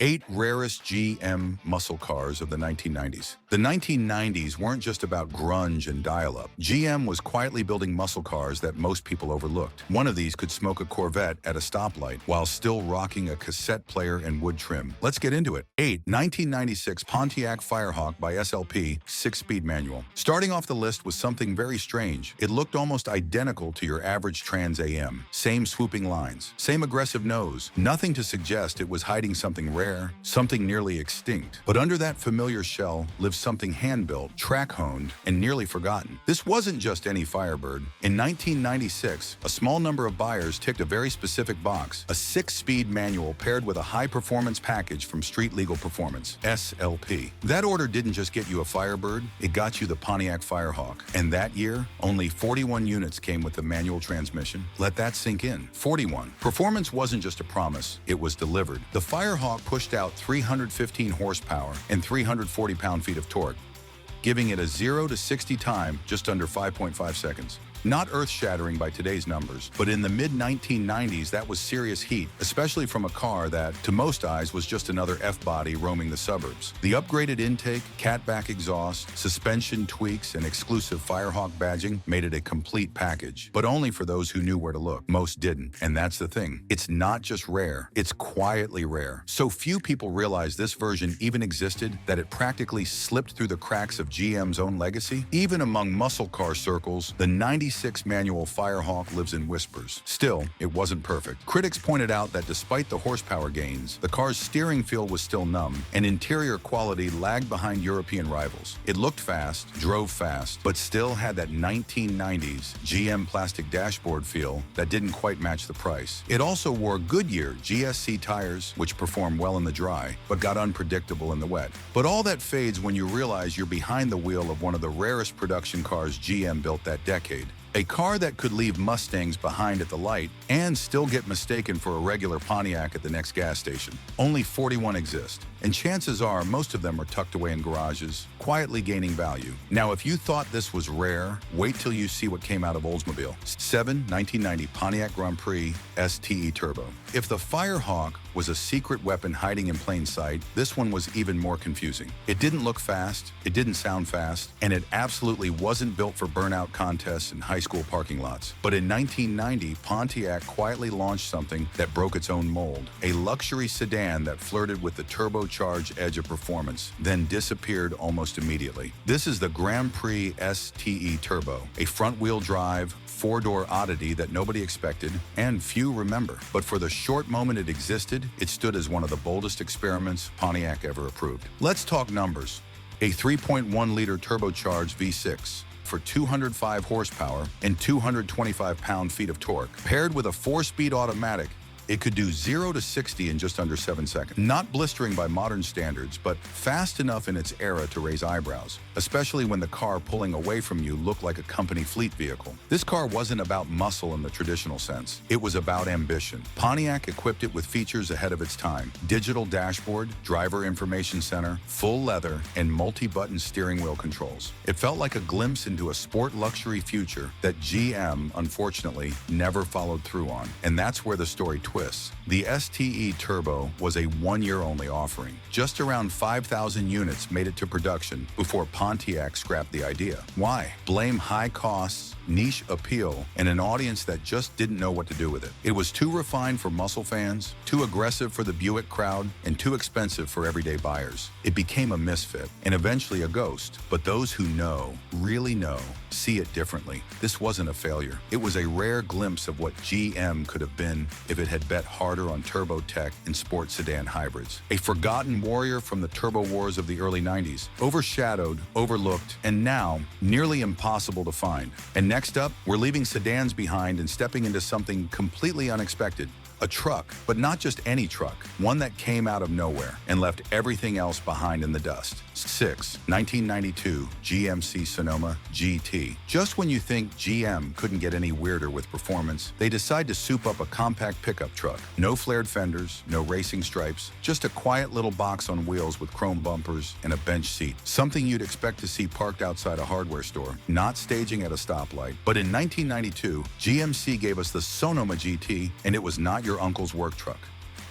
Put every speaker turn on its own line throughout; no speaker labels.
8 rarest GM muscle cars of the 1990s. The 1990s weren't just about grunge and dial-up. GM was quietly building muscle cars that most people overlooked. One of these could smoke a Corvette at a stoplight while still rocking a cassette player and wood trim. Let's get into it. 8. 1996 Pontiac Firehawk by SLP, 6-speed manual. Starting off the list was something very strange. It looked almost identical to your average Trans AM. Same swooping lines, same aggressive nose. Nothing to suggest it was hiding something rare, something nearly extinct. But under that familiar shell lived something hand-built, track-honed, and nearly forgotten. This wasn't just any Firebird. In 1996, a small number of buyers ticked a very specific box, a 6-speed manual paired with a high-performance package from Street Legal Performance, SLP. That order didn't just get you a Firebird, it got you the Pontiac Firehawk. And that year, only 41 units came with the manual transmission. Let that sink in. 41. Performance wasn't just a promise, it was delivered. The Firehawk pushed out 315 horsepower and 340 pound-feet of torque, giving it a 0 to 60 time just under 5.5 seconds. Not earth-shattering by today's numbers, but in the mid-1990s, that was serious heat, especially from a car that, to most eyes, was just another F-body roaming the suburbs. The upgraded intake, catback exhaust, suspension tweaks, and exclusive Firehawk badging made it a complete package, but only for those who knew where to look. Most didn't, and that's the thing. It's not just rare, it's quietly rare. So few people realize this version even existed that it practically slipped through the cracks of GM's own legacy. Even among muscle car circles, the 96 manual Firehawk lives in whispers. Still, it wasn't perfect. Critics pointed out that despite the horsepower gains, the car's steering feel was still numb, and interior quality lagged behind European rivals. It looked fast, drove fast, but still had that 1990s GM plastic dashboard feel that didn't quite match the price. It also wore Goodyear GSC tires, which perform well in the dry, but got unpredictable in the wet. But all that fades when you realize you're behind the wheel of one of the rarest production cars GM built that decade. A car that could leave Mustangs behind at the light and still get mistaken for a regular Pontiac at the next gas station. Only 41 exist, and chances are most of them are tucked away in garages, quietly gaining value. Now, if you thought this was rare, wait till you see what came out of Oldsmobile. 7. 1990 Pontiac Grand Prix STE Turbo. If the Firehawk was a secret weapon hiding in plain sight, this one was even more confusing. It didn't look fast, it didn't sound fast, and it absolutely wasn't built for burnout contests and high school parking lots. But in 1990, Pontiac quietly launched something that broke its own mold. A luxury sedan that flirted with the turbocharged edge of performance, then disappeared almost immediately. This is the Grand Prix STE Turbo, a front-wheel drive, 4-door oddity that nobody expected and few remember. But for the short moment it existed, it stood as one of the boldest experiments Pontiac ever approved. Let's talk numbers. A 3.1-liter turbocharged V6 for 205 horsepower and 225 pound-feet of torque. Paired with a 4-speed automatic, it could do 0 to 60 in just under 7 seconds. Not blistering by modern standards, but fast enough in its era to raise eyebrows, especially when the car pulling away from you looked like a company fleet vehicle. This car wasn't about muscle in the traditional sense. It was about ambition. Pontiac equipped it with features ahead of its time. Digital dashboard, driver information center, full leather, and multi-button steering wheel controls. It felt like a glimpse into a sport luxury future that GM, unfortunately, never followed through on. And that's where the story twists. The STE Turbo was a 1-year-only offering. Just around 5,000 units made it to production before Pontiac scrapped the idea. Why? Blame high costs, niche appeal, and an audience that just didn't know what to do with it. It was too refined for muscle fans, too aggressive for the Buick crowd, and too expensive for everyday buyers. It became a misfit, and eventually a ghost. But those who know, really know, see it differently. This wasn't a failure. It was a rare glimpse of what GM could have been if it had bet harder on turbo tech and sports sedan hybrids. A forgotten warrior from the turbo wars of the early 90s, overshadowed, overlooked, and now nearly impossible to find. And next up, we're leaving sedans behind and stepping into something completely unexpected. A truck, but not just any truck, one that came out of nowhere and left everything else behind in the dust. 6. 1992 GMC Sonoma GT. Just when you think GM couldn't get any weirder with performance, they decide to soup up a compact pickup truck. No flared fenders, no racing stripes, just a quiet little box on wheels with chrome bumpers and a bench seat. Something you'd expect to see parked outside a hardware store, not staging at a stoplight. But in 1992, GMC gave us the Sonoma GT, and it was not your uncle's work truck.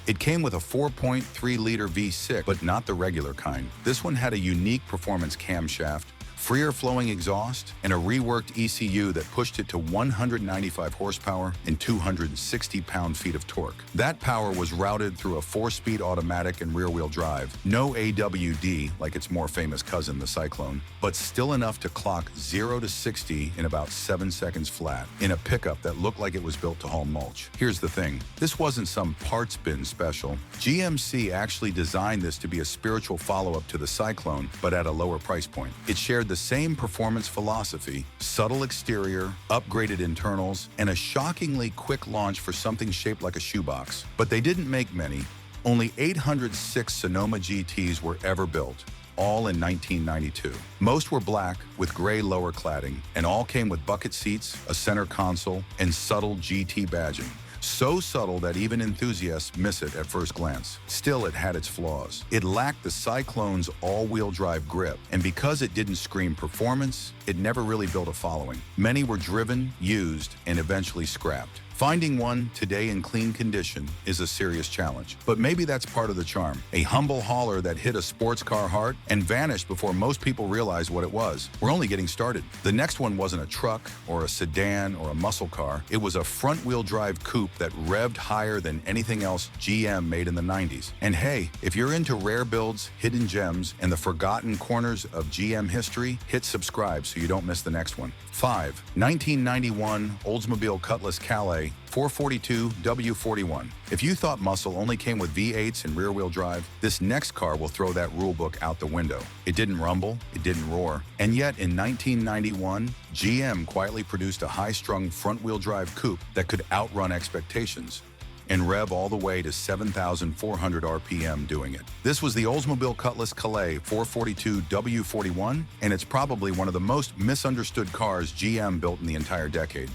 It came with a 4.3-liter V6, but not the regular kind. This one had a unique performance camshaft, freer flowing exhaust, and a reworked ECU that pushed it to 195 horsepower and 260 pound-feet of torque. That power was routed through a 4-speed automatic and rear-wheel drive. No AWD like its more famous cousin, the Syclone, but still enough to clock 0 to 60 in about 7 seconds flat, in a pickup that looked like it was built to haul mulch. Here's the thing, this wasn't some parts bin special. GMC actually designed this to be a spiritual follow-up to the Syclone, but at a lower price point. It shared the same performance philosophy, subtle exterior, upgraded internals, and a shockingly quick launch for something shaped like a shoebox. But they didn't make many. Only 806 Sonoma GTs were ever built, all in 1992. Most were black with gray lower cladding, and all came with bucket seats, a center console, and subtle GT badging. So subtle that even enthusiasts miss it at first glance. Still, it had its flaws. It lacked the Syclone's all-wheel drive grip, and because it didn't scream performance, it never really built a following. Many were driven, used, and eventually scrapped. Finding one today in clean condition is a serious challenge, but maybe that's part of the charm. A humble hauler that hit a sports car heart and vanished before most people realized what it was. We're only getting started. The next one wasn't a truck or a sedan or a muscle car. It was a front-wheel drive coupe that revved higher than anything else GM made in the 90s. And hey, if you're into rare builds, hidden gems, and the forgotten corners of GM history, hit subscribe so you don't miss the next one. 5. 1991 Oldsmobile Cutlass Calais 442 W41. If you thought muscle only came with V8s and rear-wheel drive, this next car will throw that rulebook out the window. It didn't rumble, it didn't roar, and yet in 1991, GM quietly produced a high-strung front-wheel drive coupe that could outrun expectations and rev all the way to 7,400 RPM doing it. This was the Oldsmobile Cutlass Calais 442 W41, and it's probably one of the most misunderstood cars GM built in the entire decade.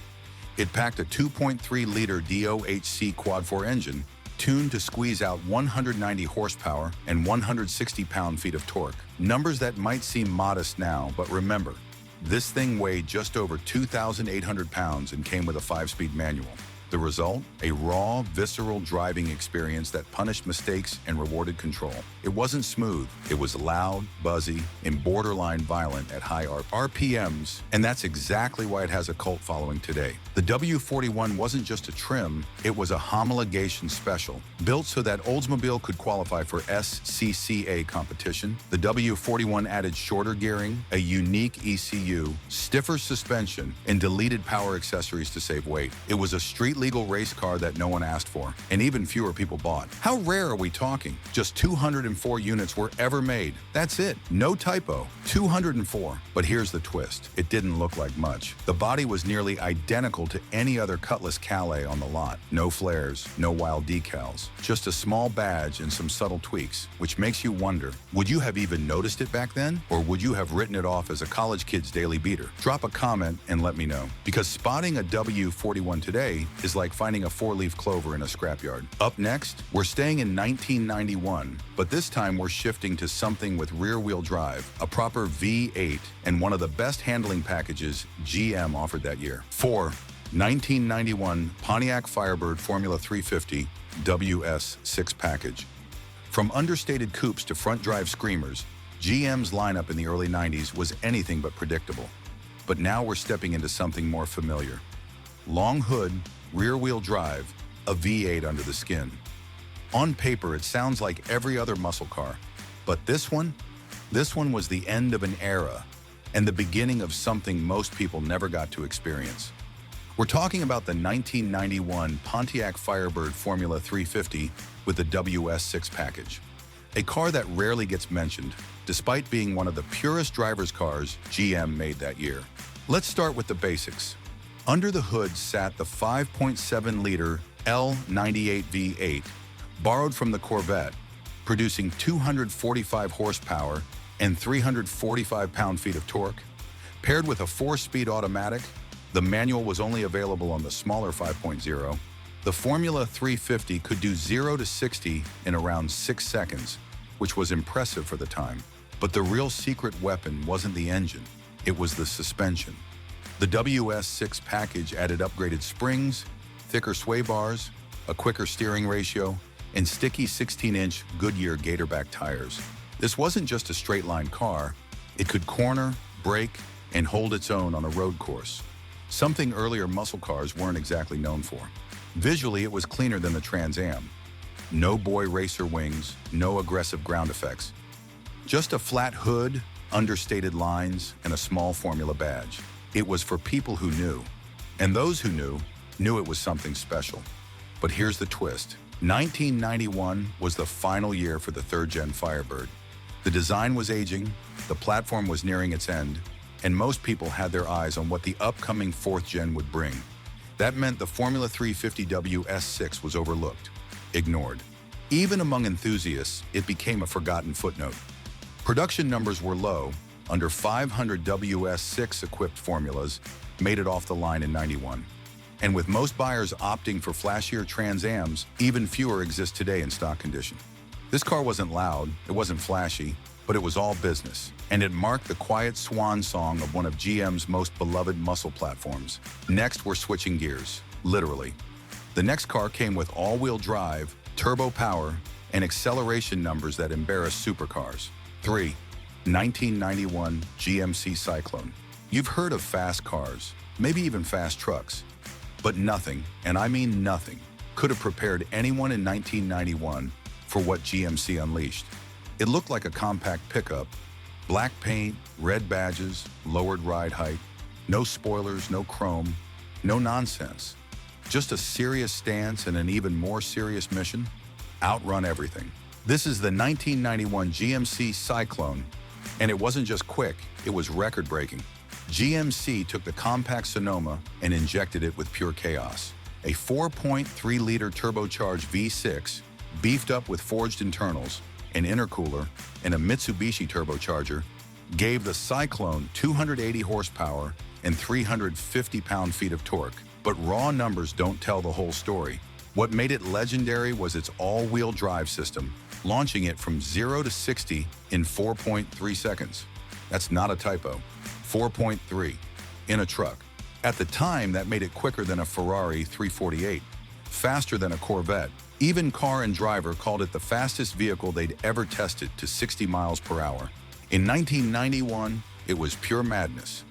It packed a 2.3-liter DOHC quad-4 engine, tuned to squeeze out 190 horsepower and 160 pound-feet of torque. Numbers that might seem modest now, but remember, this thing weighed just over 2,800 pounds and came with a 5-speed manual. The result? A raw, visceral driving experience that punished mistakes and rewarded control. It wasn't smooth. It was loud, buzzy, and borderline violent at high RPMs, and that's exactly why it has a cult following today. The W41 wasn't just a trim, it was a homologation special. Built so that Oldsmobile could qualify for SCCA competition, the W41 added shorter gearing, a unique ECU, stiffer suspension, and deleted power accessories to save weight. It was a street-legal race car that no one asked for, and even fewer people bought. How rare are we talking? Just 204 units were ever made. That's it. No typo. 204. But here's the twist. It didn't look like much. The body was nearly identical to any other Cutlass Calais on the lot. No flares, no wild decals, just a small badge and some subtle tweaks, which makes you wonder, would you have even noticed it back then? Or would you have written it off as a college kid's daily beater? Drop a comment and let me know. Because spotting a W41 today is like finding a 4-leaf clover in a scrapyard. Up next, we're staying in 1991, but this time we're shifting to something with rear-wheel drive, a proper V8, and one of the best handling packages GM offered that year. 4. 1991 Pontiac Firebird Formula 350 WS6 package. From understated coupes to front-drive screamers, GM's lineup in the early 90s was anything but predictable. But now we're stepping into something more familiar. Long hood, rear-wheel drive, a V8 under the skin. On paper, it sounds like every other muscle car, but this one was the end of an era and the beginning of something most people never got to experience. We're talking about the 1991 Pontiac Firebird Formula 350 with the WS6 package, a car that rarely gets mentioned, despite being one of the purest driver's cars GM made that year. Let's start with the basics. Under the hood sat the 5.7-liter L98 V8, borrowed from the Corvette, producing 245 horsepower and 345 pound-feet of torque. Paired with a 4-speed automatic, the manual was only available on the smaller 5.0. The Formula 350 could do 0 to 60 in around 6 seconds, which was impressive for the time. But the real secret weapon wasn't the engine, it was the suspension. The WS6 package added upgraded springs, thicker sway bars, a quicker steering ratio, and sticky 16-inch Goodyear Gatorback tires. This wasn't just a straight-line car. It could corner, brake, and hold its own on a road course, something earlier muscle cars weren't exactly known for. Visually, it was cleaner than the Trans Am. No boy racer wings, no aggressive ground effects. Just a flat hood, understated lines, and a small Formula badge. It was for people who knew. And those who knew it was something special. But here's the twist. 1991 was the final year for the third-gen Firebird. The design was aging, the platform was nearing its end, and most people had their eyes on what the upcoming fourth-gen would bring. That meant the Formula 350W S6 was overlooked, ignored. Even among enthusiasts, it became a forgotten footnote. Production numbers were low. Under 500 WS6 equipped formulas made it off the line in '91. And with most buyers opting for flashier Trans Ams, even fewer exist today in stock condition. This car wasn't loud, it wasn't flashy, but it was all business. And it marked the quiet swan song of one of GM's most beloved muscle platforms. Next, we're switching gears, literally. The next car came with all-wheel drive, turbo power, and acceleration numbers that embarrass supercars. 3. 1991 GMC Syclone. You've heard of fast cars, maybe even fast trucks, but nothing, and I mean nothing, could have prepared anyone in 1991 for what GMC unleashed. It looked like a compact pickup, black paint, red badges, lowered ride height, no spoilers, no chrome, no nonsense. Just a serious stance and an even more serious mission: outrun everything. This is the 1991 GMC Syclone, and it wasn't just quick, it was record-breaking. GMC took the compact Sonoma and injected it with pure chaos. A 4.3-liter turbocharged V6, beefed up with forged internals, an intercooler, and a Mitsubishi turbocharger, gave the Syclone 280 horsepower and 350 pound-feet of torque. But raw numbers don't tell the whole story. What made it legendary was its all-wheel drive system, launching it from 0 to 60 in 4.3 seconds. That's not a typo. 4.3 in a truck. At the time, that made it quicker than a Ferrari 348, faster than a Corvette. Even Car and Driver called it the fastest vehicle they'd ever tested to 60 miles per hour. In 1991, it was pure madness.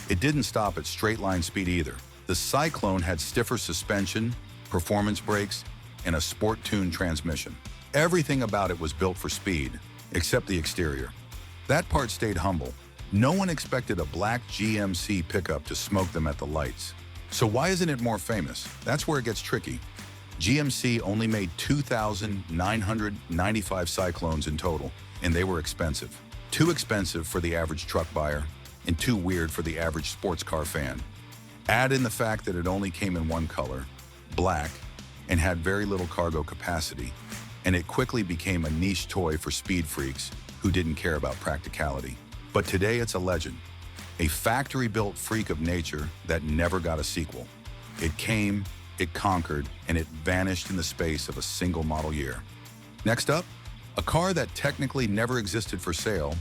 It didn't stop at straight-line speed either. The Syclone had stiffer suspension, performance brakes, and a sport-tuned transmission. Everything about it was built for speed, except the exterior. That part stayed humble. No one expected a black GMC pickup to smoke them at the lights. So why isn't it more famous? That's where it gets tricky. GMC only made 2,995 Syclones in total, and they were expensive. Too expensive for the average truck buyer, and too weird for the average sports car fan. Add in the fact that it only came in one color, black, and had very little cargo capacity, and it quickly became a niche toy for speed freaks who didn't care about practicality. But today it's a legend, a factory-built freak of nature that never got a sequel. It came, it conquered, and it vanished in the space of a single model year. Next up, a car that technically never existed for sale,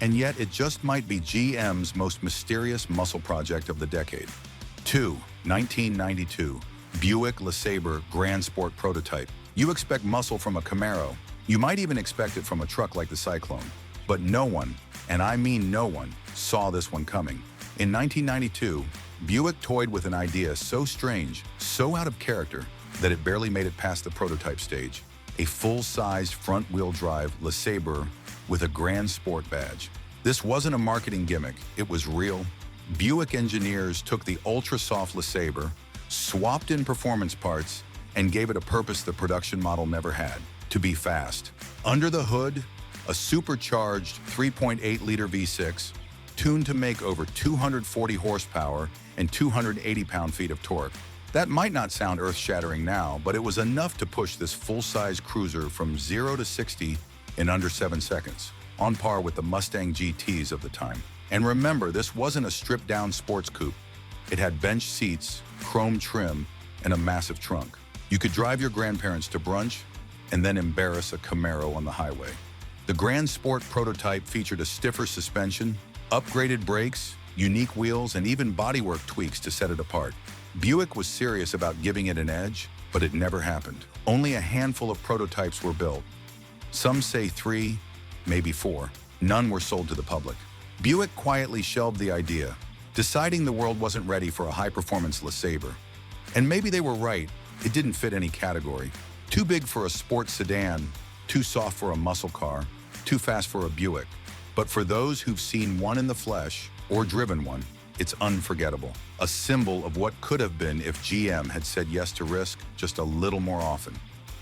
and yet it just might be GM's most mysterious muscle project of the decade. 2. 1992 Buick LeSabre Grand Sport prototype. You expect muscle from a Camaro. You might even expect it from a truck like the Syclone. But no one, and I mean no one, saw this one coming. In 1992, Buick toyed with an idea so strange, so out of character, that it barely made it past the prototype stage. A full-sized front-wheel drive LeSabre with a Grand Sport badge. This wasn't a marketing gimmick, it was real. Buick engineers took the ultra-soft LeSabre, swapped in performance parts, and gave it a purpose the production model never had: to be fast. Under the hood, a supercharged 3.8-liter V6, tuned to make over 240 horsepower and 280 pound-feet of torque. That might not sound earth-shattering now, but it was enough to push this full-size cruiser from 0 to 60 in under 7 seconds, on par with the Mustang GTs of the time. And remember, this wasn't a stripped-down sports coupe. It had bench seats, chrome trim, and a massive trunk. You could drive your grandparents to brunch and then embarrass a Camaro on the highway. The Grand Sport prototype featured a stiffer suspension, upgraded brakes, unique wheels, and even bodywork tweaks to set it apart. Buick was serious about giving it an edge, But it never happened. Only a handful of prototypes were built. Some say 3, maybe 4. None were sold to the public. Buick quietly shelved the idea, deciding the world wasn't ready for a high-performance LeSabre. And maybe they were right. It didn't fit any category. Too big for a sports sedan, too soft for a muscle car, too fast for a Buick. But for those who've seen one in the flesh or driven one, it's unforgettable. A symbol of what could have been if GM had said yes to risk just a little more often.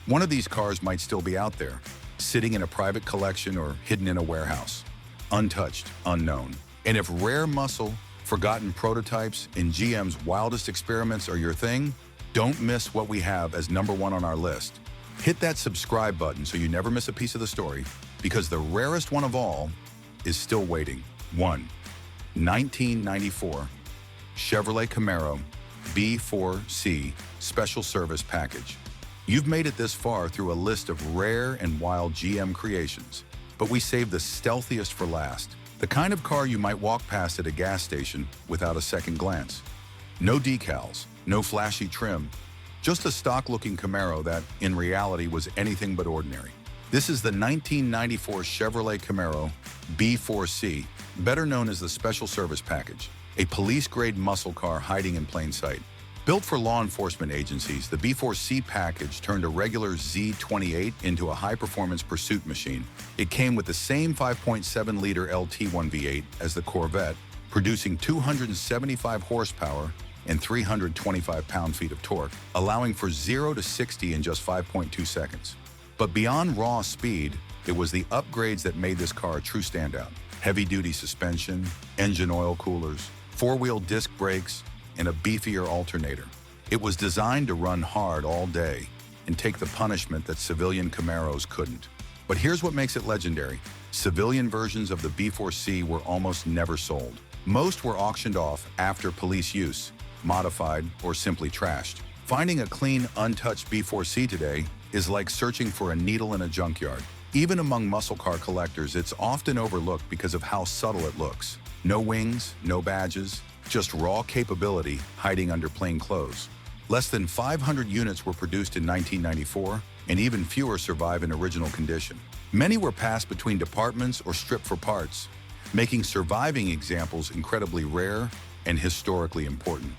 One of these cars might still be out there, sitting in a private collection or hidden in a warehouse. Untouched, unknown. And if rare muscle, forgotten prototypes, and GM's wildest experiments are your thing, don't miss what we have as #1 on our list. Hit that subscribe button so you never miss a piece of the story, because the rarest one of all is still waiting. 1. 1994 Chevrolet Camaro B4C Special Service Package. You've made it this far through a list of rare and wild GM creations, but we saved the stealthiest for last. The kind of car you might walk past at a gas station without a second glance. No decals, no flashy trim, just a stock-looking Camaro that, in reality, was anything but ordinary. This is the 1994 Chevrolet Camaro B4C, better known as the Special Service Package, a police-grade muscle car hiding in plain sight. Built for law enforcement agencies, the B4C package turned a regular Z28 into a high-performance pursuit machine. It came with the same 5.7-liter LT1 V8 as the Corvette, producing 275 horsepower and 325 pound-feet of torque, allowing for 0 to 60 in just 5.2 seconds. But beyond raw speed, it was the upgrades that made this car a true standout. Heavy-duty suspension, engine oil coolers, 4-wheel disc brakes, and a beefier alternator. It was designed to run hard all day and take the punishment that civilian Camaros couldn't. But here's what makes it legendary. Civilian versions of the B4C were almost never sold. Most were auctioned off after police use, modified, or simply trashed. Finding a clean, untouched B4C today is like searching for a needle in a junkyard. Even among muscle car collectors, it's often overlooked because of how subtle it looks. No wings, no badges, just raw capability hiding under plain clothes. Less than 500 units were produced in 1994, and even fewer survive in original condition. Many were passed between departments or stripped for parts, making surviving examples incredibly rare and historically important.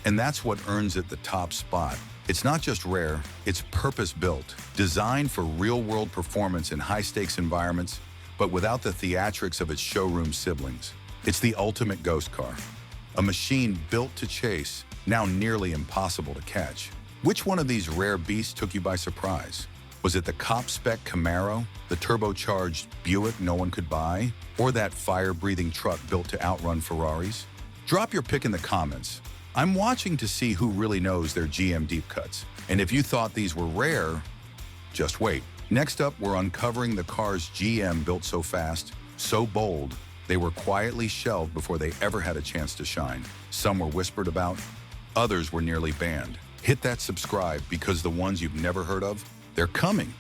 And that's what earns it the top spot. It's not just rare, it's purpose-built, designed for real-world performance in high-stakes environments, but without the theatrics of its showroom siblings. It's the ultimate ghost car. A machine built to chase, now nearly impossible to catch. Which one of these rare beasts took you by surprise? Was it the cop-spec Camaro, the turbocharged Buick no one could buy, or that fire-breathing truck built to outrun Ferraris? Drop your pick in the comments. I'm watching to see who really knows their GM deep cuts. And if you thought these were rare, just wait. Next up, we're uncovering the cars GM built so fast, so bold, they were quietly shelved before they ever had a chance to shine. Some were whispered about, others were nearly banned. Hit that subscribe because the ones you've never heard of, they're coming.